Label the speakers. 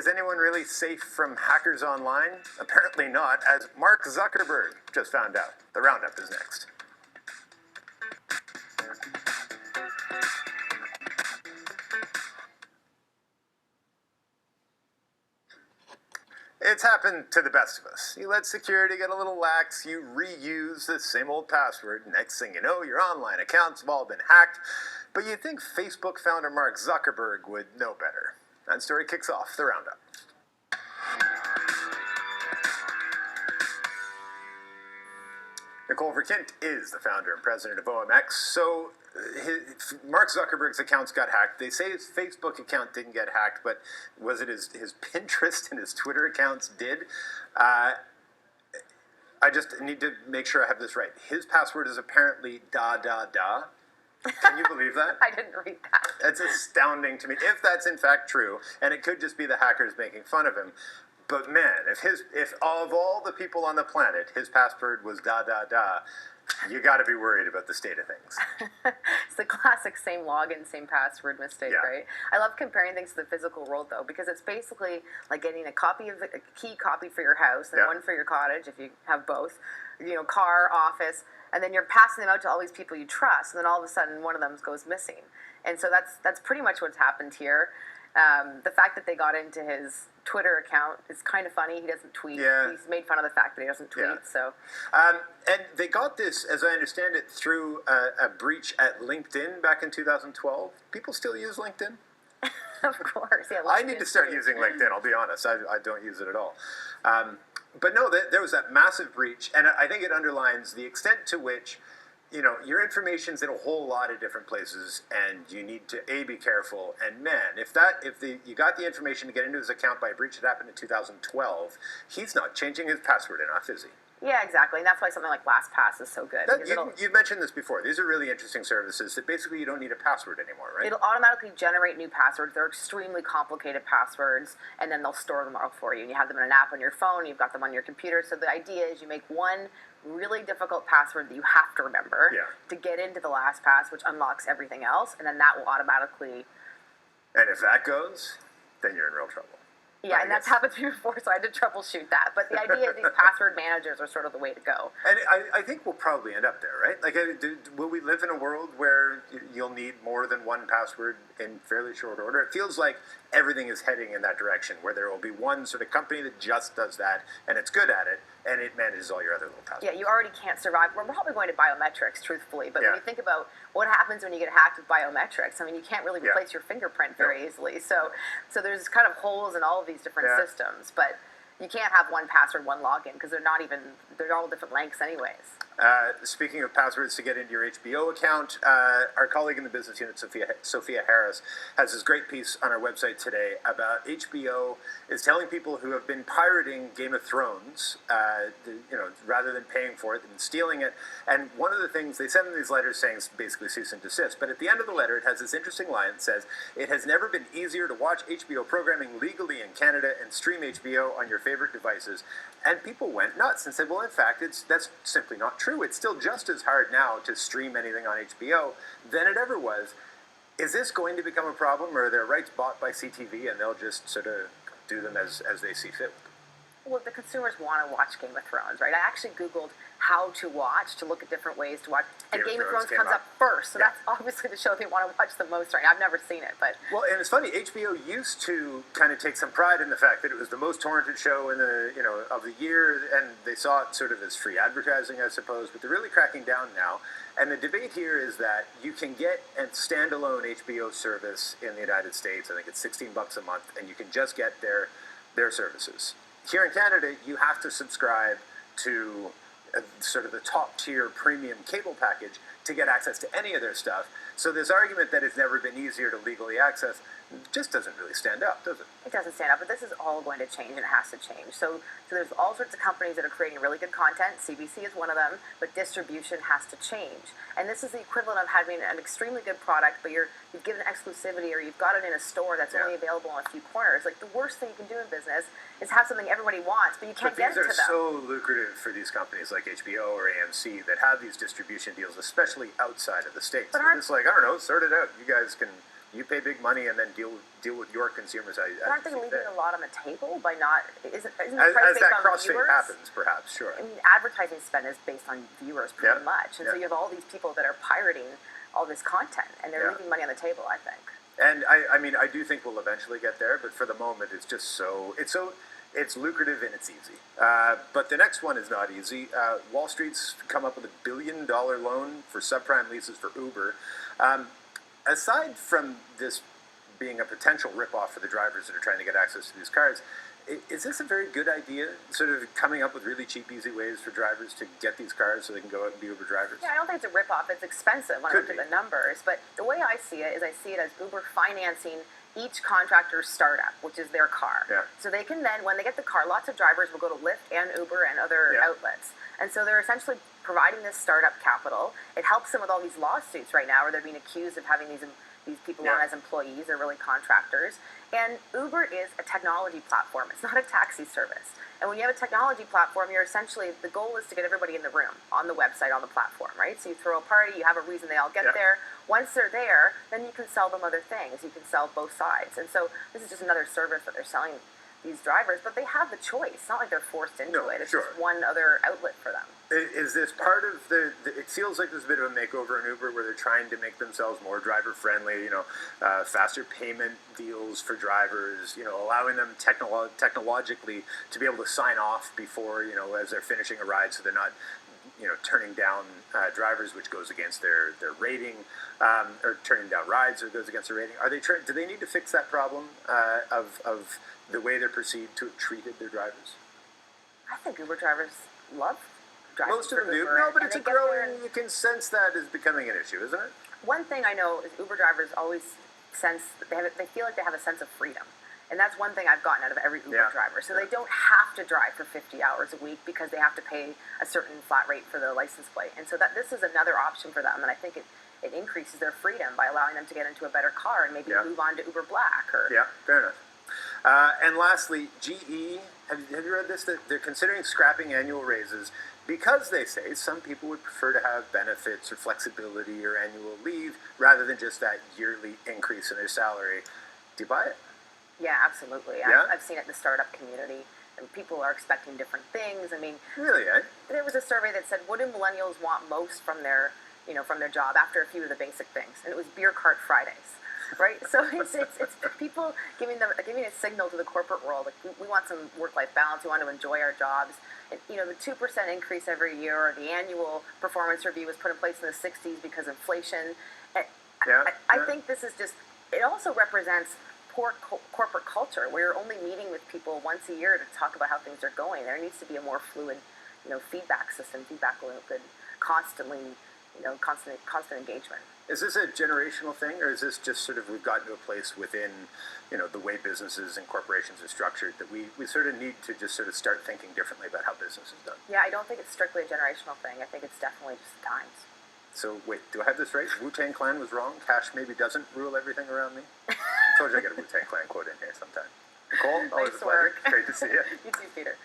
Speaker 1: is anyone really safe from hackers online? Apparently not, as Mark Zuckerberg just found out. The roundup is next. It's happened to the best of us. You let security get a little lax, you reuse the same old password. Next thing you know, your online accounts have all been hacked. But you'd think Facebook founder Mark Zuckerberg would know better. That story kicks off the roundup. Nicole Verkindt is the founder and president of OMX. So Mark Zuckerberg's accounts got hacked. They say his Facebook account didn't get hacked, but was it his Pinterest and his Twitter accounts did? I just need to make sure I have this right. His password is apparently da da da. Can you believe that?
Speaker 2: I didn't read that.
Speaker 1: That's astounding to me. If that's in fact true, and it could just be the hackers making fun of him. But man, if of all the people on the planet, his password was da da da, you got to be worried about the state of things.
Speaker 2: It's the classic same login, same password mistake,
Speaker 1: Yeah.
Speaker 2: right? I love comparing things to the physical world, though, because it's basically like getting a key copy for your house and
Speaker 1: Yeah.
Speaker 2: one for your cottage, if you have both, car, office, and then you're passing them out to all these people you trust, and then all of a sudden one of them goes missing. And so that's pretty much what's happened here. The fact that they got into his Twitter account is kind of funny. He doesn't tweet.
Speaker 1: Yeah.
Speaker 2: He's made fun of the fact that he doesn't tweet.
Speaker 1: Yeah.
Speaker 2: So,
Speaker 1: and they got this, as I understand it, through a breach at LinkedIn back in 2012. People still use LinkedIn?
Speaker 2: of course, yeah.
Speaker 1: I need to start using LinkedIn, I'll be honest. I don't use it at all. But no, there was that massive breach, and I think it underlines the extent to which your information's in a whole lot of different places, and you need to be careful. And man, if you got the information to get into his account by a breach that happened in 2012, he's not changing his password enough, is he?
Speaker 2: Yeah, exactly, and that's why something like LastPass is so good.
Speaker 1: You've mentioned this before. These are really interesting services that basically you don't need a password anymore, right?
Speaker 2: It'll automatically generate new passwords. They're extremely complicated passwords, and then they'll store them all for you. And you have them in an app on your phone, you've got them on your computer. So the idea is you make one really difficult password that you have to remember to get into the LastPass, which unlocks everything else, and then that will automatically...
Speaker 1: And if that goes, then you're in real trouble.
Speaker 2: Yeah, and that's happened to me before, so I had to troubleshoot that. But the idea is these password managers are sort of the way to go.
Speaker 1: And I think we'll probably end up there, right? Like, will we live in a world where you'll need more than one password in fairly short order? It feels like everything is heading in that direction, where there will be one sort of company that just does that, and it's good at it, and it manages all your other little passwords.
Speaker 2: Yeah, you already can't survive. We're probably going to biometrics, truthfully, but when you think about what happens when you get hacked with biometrics, I mean, you can't really replace your fingerprint very easily. So there's kind of holes in all of these different systems, but you can't have one password, one login, because they're all different lengths anyways.
Speaker 1: Speaking of passwords to get into your HBO account, our colleague in the business unit, Sophia Harris, has this great piece on our website today about HBO is telling people who have been pirating Game of Thrones, rather than paying for it, and stealing it. And one of the things, they send them these letters saying it's basically cease and desist, but at the end of the letter it has this interesting line that says, "It has never been easier to watch HBO programming legally in Canada and stream HBO on your favorite devices." And people went nuts and said, well, in fact, that's simply not true. It's still just as hard now to stream anything on HBO than it ever was. Is this going to become a problem, or are their rights bought by CTV and they'll just sort of do them as they see fit?
Speaker 2: Well, the consumers want to watch Game of Thrones, right? I actually Googled how to watch, to look at different ways to watch, and Game of Thrones comes up first, so that's obviously the show they want to watch the most, right? I've never seen it, but...
Speaker 1: Well, and it's funny, HBO used to kind of take some pride in the fact that it was the most torrented show in of the year, and they saw it sort of as free advertising, I suppose, but they're really cracking down now. And the debate here is that you can get a standalone HBO service in the United States. I think it's $16 a month, and you can just get their services. Here in Canada, you have to subscribe to sort of the top-tier premium cable package to get access to any of their stuff. So this argument that it's never been easier to legally access just doesn't really stand up, does it?
Speaker 2: It doesn't stand up, but this is all going to change, and it has to change. So there's all sorts of companies that are creating really good content. CBC is one of them, but distribution has to change. And this is the equivalent of having an extremely good product, but you've given exclusivity, or you've got it in a store that's only available in a few corners. Like, the worst thing you can do in business is have something everybody wants, but you can't get it to them.
Speaker 1: These are so lucrative for these companies like HBO or AMC that have these distribution deals, especially outside of the States. It's like, I don't know, sort it out. You guys can you pay big money and then deal with your consumers.
Speaker 2: Aren't they leaving a lot on the table by not? Isn't the
Speaker 1: as
Speaker 2: price based
Speaker 1: that
Speaker 2: on
Speaker 1: crossfade
Speaker 2: viewers?
Speaker 1: happens, perhaps, sure.
Speaker 2: I mean, advertising spend is based on viewers pretty much, and so you have all these people that are pirating all this content, and they're leaving money on the table, I think.
Speaker 1: And I mean, I do think we'll eventually get there, but for the moment, it's just it's lucrative and it's easy. But the next one is not easy. Wall Street's come up with $1 billion loan for subprime leases for Uber. Aside from this being a potential ripoff for the drivers that are trying to get access to these cars, is this a very good idea, sort of coming up with really cheap, easy ways for drivers to get these cars so they can go out and be Uber drivers?
Speaker 2: Yeah, I don't think it's a ripoff. It's expensive when I look at the numbers. But the way I see it is I see it as Uber financing each contractor's startup, which is their car.
Speaker 1: Yeah.
Speaker 2: So they can then, when they get the car, lots of drivers will go to Lyft and Uber and other outlets. And so they're essentially providing this startup capital. It helps them with all these lawsuits right now where they're being accused of having these people on as employees. They're really contractors. And Uber is a technology platform. It's not a taxi service. And when you have a technology platform, you're essentially, the goal is to get everybody in the room, on the website, on the platform, right? So you throw a party, you have a reason they all get there. Once they're there, then you can sell them other things. You can sell both sides. And so this is just another service that they're selling these drivers, but they have the choice. It's not like they're forced into it. It's just one other outlet for them.
Speaker 1: Is this part of it feels like there's a bit of a makeover in Uber where they're trying to make themselves more driver friendly, faster payment deals for drivers, allowing them technologically to be able to sign off before, as they're finishing a ride so they're not, turning down drivers, which goes against their rating, or turning down rides, or goes against their rating. Do they need to fix that problem of the way they're perceived to have treated their drivers?
Speaker 2: I think Uber drivers love driving.
Speaker 1: Most of them do. No, but it's a growing, you can sense that is becoming an issue, isn't it?
Speaker 2: One thing I know is Uber drivers always sense, they feel like they have a sense of freedom. And that's one thing I've gotten out of every Uber driver. So they don't have to drive for 50 hours a week because they have to pay a certain flat rate for the license plate. And so this is another option for them. And I think it increases their freedom by allowing them to get into a better car and maybe move on to Uber Black.
Speaker 1: Yeah, fair enough. And lastly, GE, have you read this? That they're considering scrapping annual raises because they say some people would prefer to have benefits or flexibility or annual leave rather than just that yearly increase in their salary. Do you buy it?
Speaker 2: Yeah, absolutely. I've seen it in the startup community, and people are expecting different things. I mean,
Speaker 1: really,
Speaker 2: there was a survey that said, "What do millennials want most from their job?" After a few of the basic things, and it was beer cart Fridays, right? So it's people giving a signal to the corporate world, like we want some work-life balance. We want to enjoy our jobs. And, the 2% increase every year, or the annual performance review was put in place in the '60s because of inflation. And I think this is just. It also represents poor corporate culture where you're only meeting with people once a year to talk about how things are going. There needs to be a more fluid, feedback system, feedback loop, and constantly, constant engagement.
Speaker 1: Is this a generational thing, or is this just sort of we've gotten to a place within, the way businesses and corporations are structured that we sort of need to just sort of start thinking differently about how business is done?
Speaker 2: Yeah, I don't think it's strictly a generational thing. I think it's definitely just times.
Speaker 1: So wait, do I have this right? Wu-Tang Clan was wrong? Cash maybe doesn't rule everything around me? I told you I get a Wu-Tang Clan quote in here sometime. Nicole, always a pleasure. Great to see you.
Speaker 2: You too, Peter.